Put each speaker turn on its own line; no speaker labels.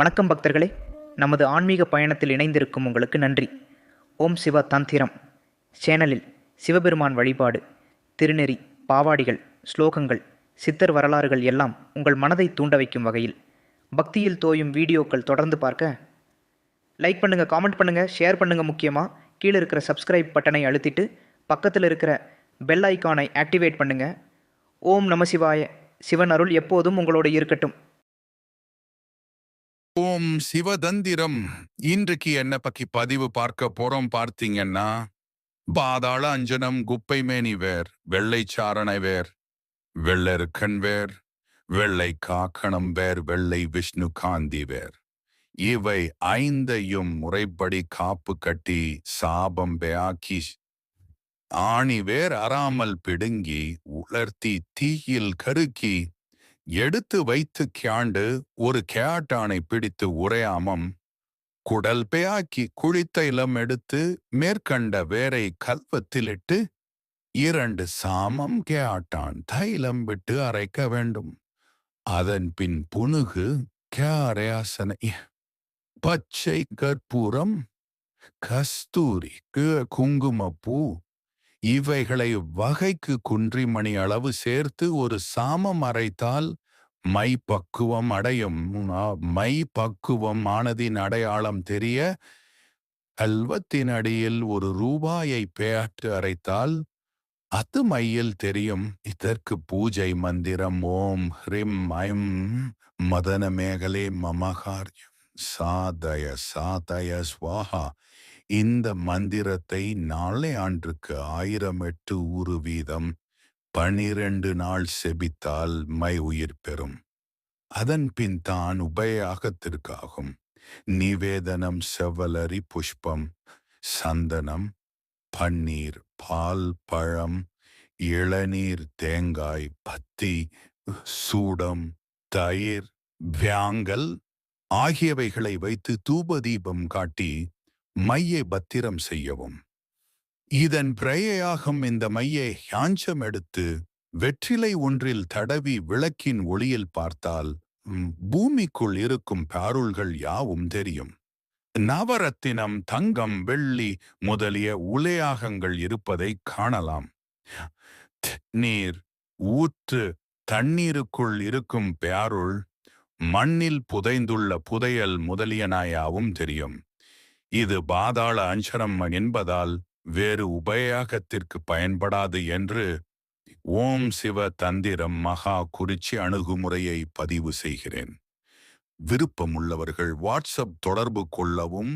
வணக்கம் பக்தர்களே, நமது ஆன்மீக பயணத்தில் இணைந்திருக்கும் உங்களுக்கு நன்றி. ஓம் சிவ தந்திரம் சேனலில் சிவபெருமான் வழிபாடு, திருநெறி, பாவாடிகள், ஸ்லோகங்கள், சித்தர் வரலாறுகள் எல்லாம் உங்கள் மனதை தூண்ட வைக்கும் வகையில் பக்தியில் தோயும் வீடியோக்கள் தொடர்ந்து பார்க்க லைக் பண்ணுங்கள், காமெண்ட் பண்ணுங்கள், ஷேர் பண்ணுங்கள். முக்கியமாக கீழே இருக்கிற சப்ஸ்கிரைப் பட்டனை அழுத்திட்டு பக்கத்தில் இருக்கிற பெல் ஐக்கானை ஆக்டிவேட் பண்ணுங்கள். ஓம் நம சிவாய. சிவன் அருள் எப்போதும் உங்களோடு இருக்கட்டும்.
ஓம் சிவதந்திரம். இன்றைக்கு என்ன பத்தி பதிவு பார்க்க போறோம் பார்த்தீங்கன்னா, பாதாள அஞ்சனம், குப்பை மேனி வேர், வெள்ளை சாரணை வேர், வெள்ளருக்கன் வேர், வெள்ளை காக்கணம் வேர், வெள்ளை விஷ்ணு காந்தி வேர், இவை ஐந்தையும் முறைப்படி காப்பு கட்டி சாபம் பேக்கி ஆணி வேர் அறாமல் பிடுங்கி உலர்த்தி தீயில் கருக்கி எடுத்து வைத்து கியாண்டு ஒரு கேட்டானை பிடித்து உரையாமம் குடல் பேயாக்கி குழித்தைலம் எடுத்து மேற்கண்ட வேரை கல்வத்திலிட்டு 2 சாமம் கேட்டான் தைலம் விட்டு அரைக்க வேண்டும். அதன் பின் புனுகு கேரயாசனை பச்சை கற்பூரம் கஸ்தூரி குங்குமப்பூ இவைகளை வகைக்கு குன்றிமணி அளவு சேர்த்து ஒரு சாமம் அரைத்தால் மை பக்குவம் அடையும். மை பக்குவம் ஆனதின் அடையாளம் தெரிய கல்வத்தின் அடியில் ₹1 பேற்று அரைத்தால் அது மையில் தெரியும். இதற்கு பூஜை மந்திரம் ஓம் ஹ்ரிம் ஐம் மதன மேகலே மமகாரியம் சாதய சாதய ஸ்வாஹா. இந்த மந்திரத்தை நாளை ஆண்டுக்கு 1008 ஊறு வீதம் 12 நாள் செபித்தால் மை உயிர் பெறும். அதன் பின் தான் உபயாகத்திற்காகும். நிவேதனம் செவ்வலரி புஷ்பம், சந்தனம், பன்னீர், பால், பழம், இளநீர், தேங்காய், பத்தி, சூடம், தயிர், வியாங்கல் ஆகியவைகளை வைத்து தூபதீபம் காட்டி மையை பத்திரம் செய்யவும். இதன் பிரயாகம் இந்த மையை யாஞ்சம் எடுத்து வெற்றிலை ஒன்றில் தடவி விளக்கின் ஒளியில் பார்த்தால் பூமிக்குள் இருக்கும் பாருள்கள் யாவும் தெரியும். நவரத்தினம், தங்கம், வெள்ளி முதலிய உலையாகங்கள் இருப்பதை காணலாம். நீர் ஊற்று தண்ணீருக்குள் இருக்கும் பாருள் மண்ணில் புதைந்துள்ள புதையல் முதலியனாயாவும் தெரியும். இது பாதாள அஞ்சனம் என்பதால் வேறு உபயாகத்திற்கு பயன்படாது என்று ஓம் சிவ தந்திரம் மகா குறிச்சி அணுகுமுறையை பதிவு செய்கிறேன். விருப்பமுள்ளவர்கள் வாட்ஸ்அப் தொடர்பு கொள்ளவும்.